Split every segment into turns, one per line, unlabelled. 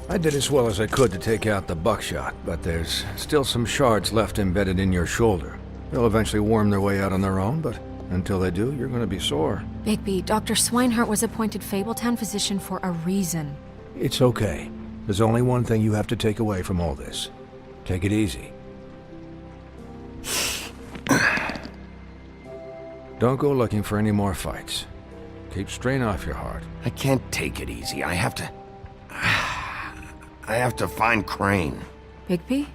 I did as well as I could to take out the buckshot, but there's still some shards left embedded in your shoulder. They'll eventually worm their way out on their own, but until they do, you're gonna be sore.
Bigby, Dr. Swinehart was appointed Fabletown physician for a reason.
It's okay. There's only one thing you have to take away from all this. Take it easy. Don't go looking for any more fights. Keep strain off your heart.
I can't take it easy. I have to find Crane.
Bigby?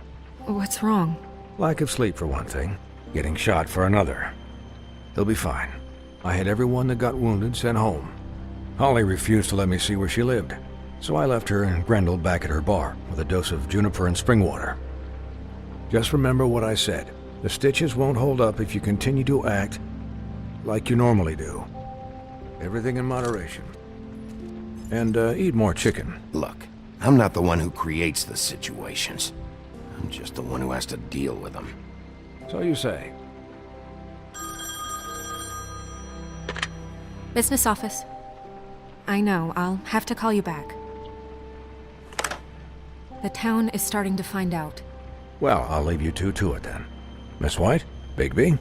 What's wrong?
Lack of sleep for one thing. Getting shot for another. He'll be fine. I had everyone that got wounded sent home. Holly refused to let me see where she lived, so I left her and Grendel back at her bar with a dose of juniper and spring water. Just remember what I said. The stitches won't hold up if you continue to act like you normally do. Everything in moderation. And eat more chicken.
Look, I'm not the one who creates the situations. I'm just the one who has to deal with them.
So you say.
Business office. I know, I'll have to call you back. The town is starting to find out.
Well, I'll leave you two to it then. Miss White? Bigby?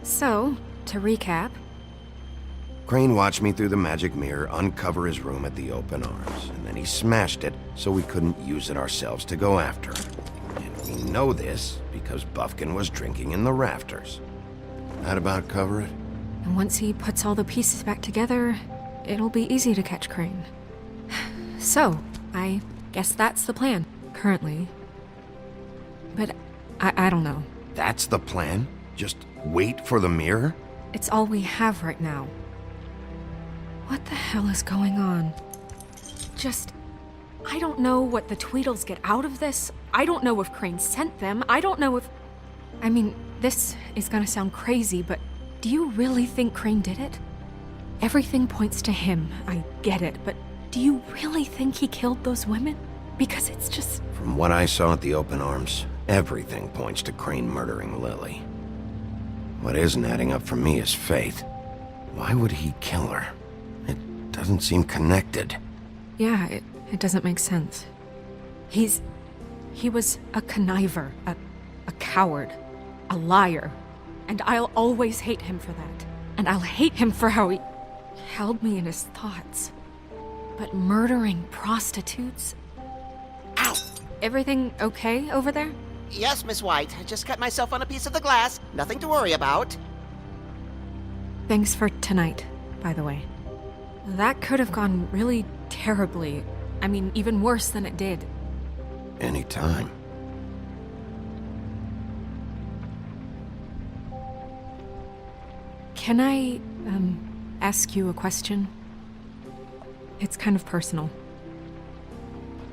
So, to recap,
Crane watched me through the magic mirror uncover his room at the Open Arms, and then he smashed it so we couldn't use it ourselves to go after him. And we know this because Bufkin was drinking in the rafters. That about cover it?
and once he puts all the pieces back together, it'll be easy to catch Crane. So, I guess that's the plan, currently. But I don't know.
That's the plan? Just wait for the mirror?
It's all we have right now. What the hell is going on? I don't know what the Tweedles get out of this. I don't know if Crane sent them. I don't know if... I mean, this is gonna sound crazy, but do you really think Crane did it? Everything points to him, I get it, but do you really think he killed those women? Because it's just...
From what I saw at the Open Arms, everything points to Crane murdering Lily. What isn't adding up for me is Faith. Why would he kill her? It doesn't seem connected.
Yeah, it doesn't make sense. He was a conniver, a coward, a liar. And I'll always hate him for that. And I'll hate him for how he held me in his thoughts. But murdering prostitutes? Ow! Everything okay over there?
Yes, Miss White. I just cut myself on a piece of the glass. Nothing to worry about.
Thanks for tonight, by the way. That could have gone really terribly. I mean, even worse than it did.
Anytime.
Can I, ask you a question? It's kind of personal.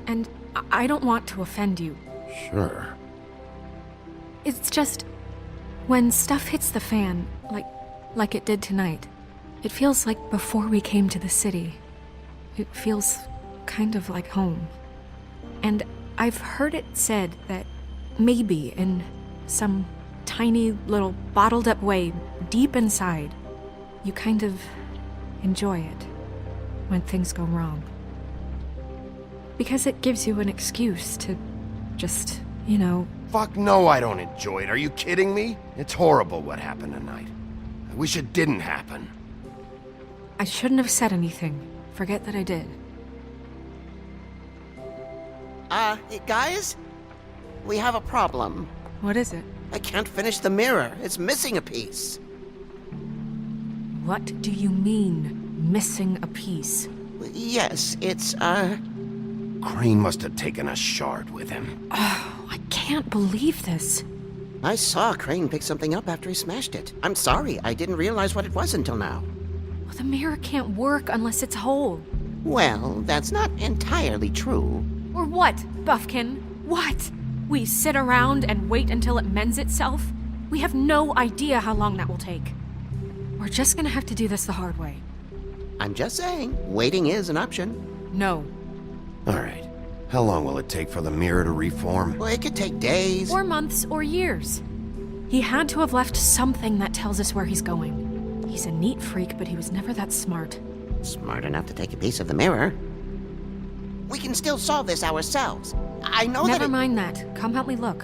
And I don't want to offend you.
Sure.
It's just... when stuff hits the fan, like it did tonight, it feels like before we came to the city. It feels kind of like home. And I've heard it said that maybe in some tiny little bottled up way deep inside, you kind of enjoy it when things go wrong. Because it gives you an excuse to just, you know...
Fuck no, I don't enjoy it. Are you kidding me? It's horrible what happened tonight. I wish it didn't happen.
I shouldn't have said anything. Forget that I did.
Guys? We have a problem.
What is it?
I can't finish the mirror. It's missing a piece.
What do you mean, missing a piece?
Yes, it's,
Crane must have taken a shard with him.
Oh, I can't believe this.
I saw Crane pick something up after he smashed it. I'm sorry, I didn't realize what it was until now.
Well, the mirror can't work unless it's whole.
Well, that's not entirely true.
Or what, Buffkin? What? We sit around and wait until it mends itself? We have no idea how long that will take. We're just gonna have to do this the hard way.
I'm just saying, waiting is an option.
No.
All right. How long will it take for the mirror to reform?
Well, it could take days.
Or months or years. He had to have left something that tells us where he's going. He's a neat freak, but he was never that smart.
Smart enough to take a piece of the mirror. We can still solve this ourselves. I know that
Never mind that. Come help me look.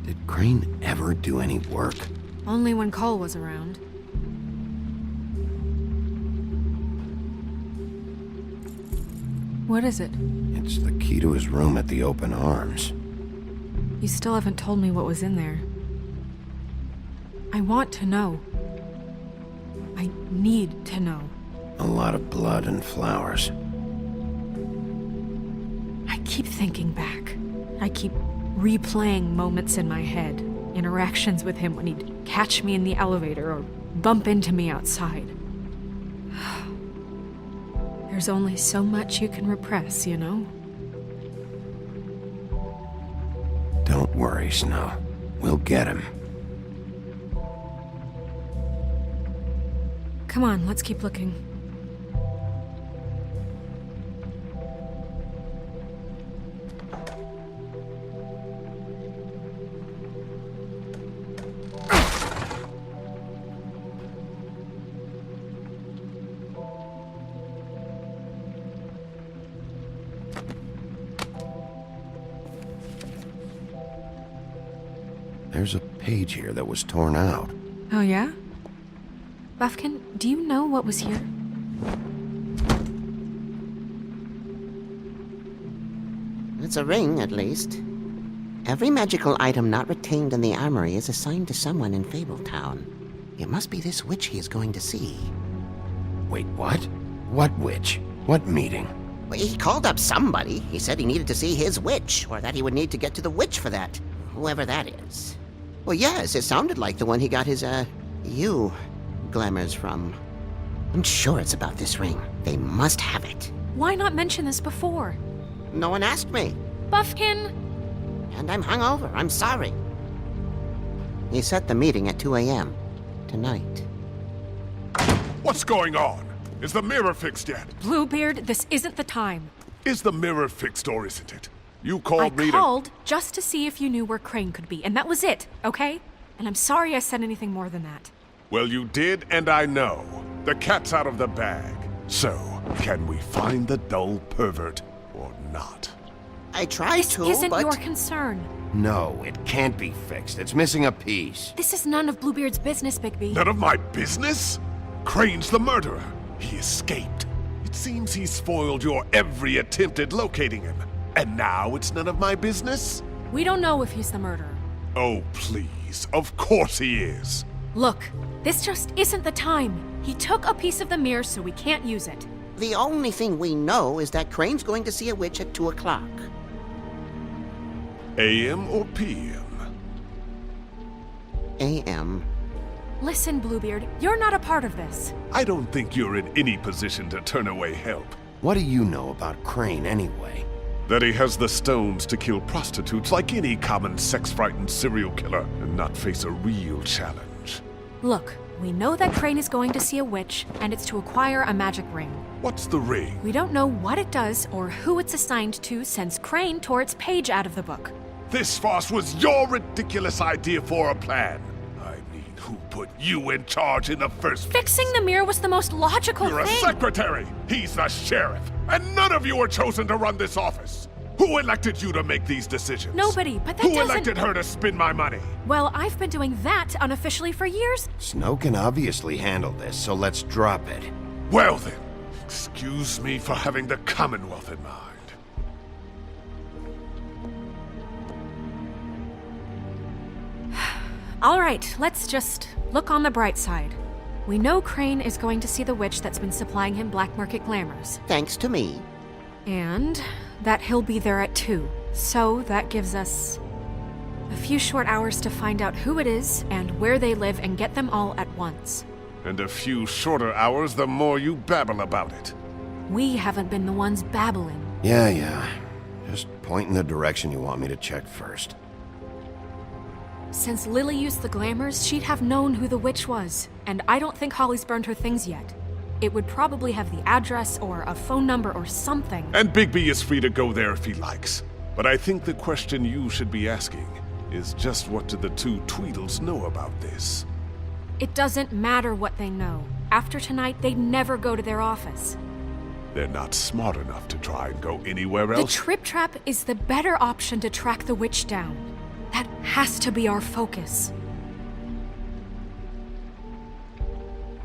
Did Crane ever do any work?
Only when Cole was around. What is it?
It's the key to his room at the Open Arms.
You still haven't told me what was in there. I want to know. I need to know.
A lot of blood and flowers.
I keep thinking back. I keep replaying moments in my head. Interactions with him when he'd catch me in the elevator or bump into me outside. There's only so much you can repress, you know?
Don't worry, Snow. We'll get him.
Come on, let's keep looking.
There's a page here that was torn out.
Oh, yeah? Buffkin, do you know what was here?
It's a ring, at least. Every magical item not retained in the armory is assigned to someone in Fabletown. It must be this witch he is going to see.
Wait, what? What witch? What meeting?
Well, he called up somebody. He said he needed to see his witch, or that he would need to get to the witch for that. Whoever that is. Well, yes, it sounded like the one he got his, glamours from. I'm sure it's about this ring. They must have it.
Why not mention this before?
No one asked me.
Buffkin!
And I'm hungover. I'm sorry. He set the meeting at 2 a.m. tonight.
What's going on? Is the mirror fixed yet?
Bluebeard, this isn't the time.
Is the mirror fixed or isn't it? You
I
called me
called just to see if you knew where Crane could be, and that was it, okay? And I'm sorry I said anything more than that.
Well, you did, and I know. The cat's out of the bag. So, can we find the dull pervert or not?
I tried
This
to,
isn't
but...
your concern.
No, it can't be fixed. It's missing a piece.
This is none of Bluebeard's business, Bigby.
None of my business? Crane's the murderer. He escaped. It seems he spoiled your every attempt at locating him. And now it's none of my business?
We don't know if he's the murderer.
Oh, please. Of course he is.
Look, this just isn't the time. He took a piece of the mirror, so we can't use it.
The only thing we know is that Crane's going to see a witch at 2 o'clock.
AM or PM?
A.M.
Listen, Bluebeard, you're not a part of this.
I don't think you're in any position to turn away help.
What do you know about Crane anyway?
That he has the stones to kill prostitutes like any common sex-frightened serial killer and not face a real challenge.
Look, we know that Crane is going to see a witch, and it's to acquire a magic ring.
What's the ring?
We don't know what it does or who it's assigned to since Crane tore its page out of the book.
This farce was your ridiculous idea for a plan. I mean, who put you in charge in the first place?
Fixing the mirror was the most logical
You're a
thing.
secretary! He's the sheriff! And none of you were chosen to run this office! Who elected you to make these decisions?
Nobody, but that
Who
doesn't...
elected her to spend my money?
Well, I've been doing that unofficially for years.
Snow can obviously handle this, so let's drop it.
Well then, excuse me for having the Commonwealth in mind.
All right, let's just look on the bright side. We know Crane is going to see the witch that's been supplying him black market glamours.
Thanks to me.
And that he'll be there at 2. So that gives us a few short hours to find out who it is and where they live and get them all at once.
And a few shorter hours the more you babble about it.
We haven't been the ones babbling.
Yeah. Just point in the direction you want me to check first.
Since Lily used the glamours, she'd have known who the witch was. And I don't think Holly's burned her things yet. It would probably have the address or a phone number or something.
And Bigby is free to go there if he likes. But I think the question you should be asking is just what do the two Tweedles know about this?
It doesn't matter what they know. After tonight, they'd never go to their office.
They're not smart enough to try and go anywhere
The
else.
Trip Trap is the better option to track the witch down. That has to be our focus.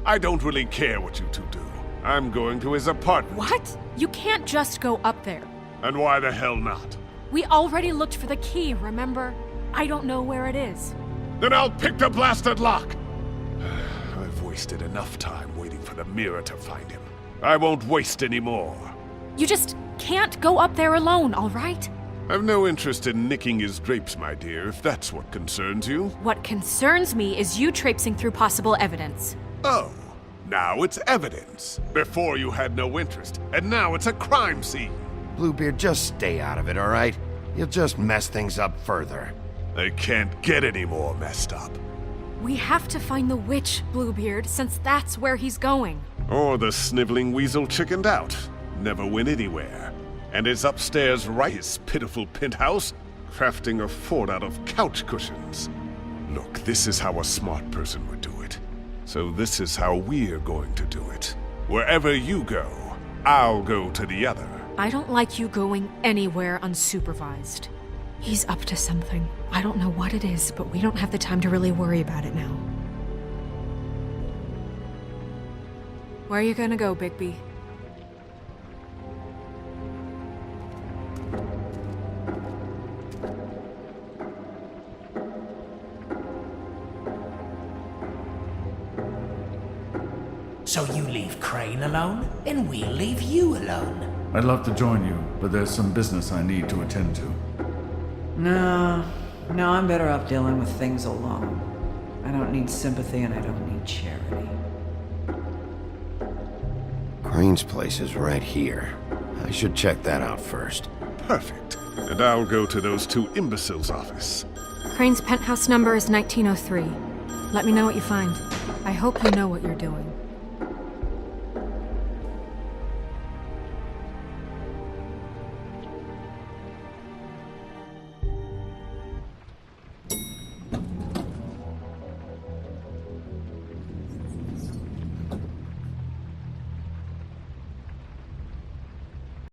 I don't really care what you two do. I'm going to his apartment.
What? You can't just go up there.
And why the hell not?
We already looked for the key, remember? I don't know where it is.
Then I'll pick the blasted lock! I've wasted enough time waiting for the mirror to find him. I won't waste any more.
You just can't go up there alone, all right?
I've no interest in nicking his drapes, my dear, if that's what concerns you.
What concerns me is you traipsing through possible evidence.
Oh, now it's evidence. Before you had no interest, and now it's a crime scene.
Bluebeard, just stay out of it, all right? You'll just mess things up further.
They can't get any more messed up.
We have to find the witch, Bluebeard, since that's where he's going.
Or the sniveling weasel chickened out. Never went anywhere. And is upstairs right his pitiful penthouse, crafting a fort out of couch cushions. Look, this is how a smart person would do it. So this is how we're going to do it. Wherever you go, I'll go to the other.
I don't like you going anywhere unsupervised. He's up to something. I don't know what it is, but we don't have the time to really worry about it now. Where are you gonna go, Bigby?
So you leave Crane alone, and we'll leave you alone.
I'd love to join you, but there's some business I need to attend to.
No, I'm better off dealing with things alone. I don't need sympathy and I don't need charity.
Crane's place is right here. I should check that out first.
Perfect. And I'll go to those two imbeciles' office.
Crane's penthouse number is 1903. Let me know what you find. I hope you know what you're doing.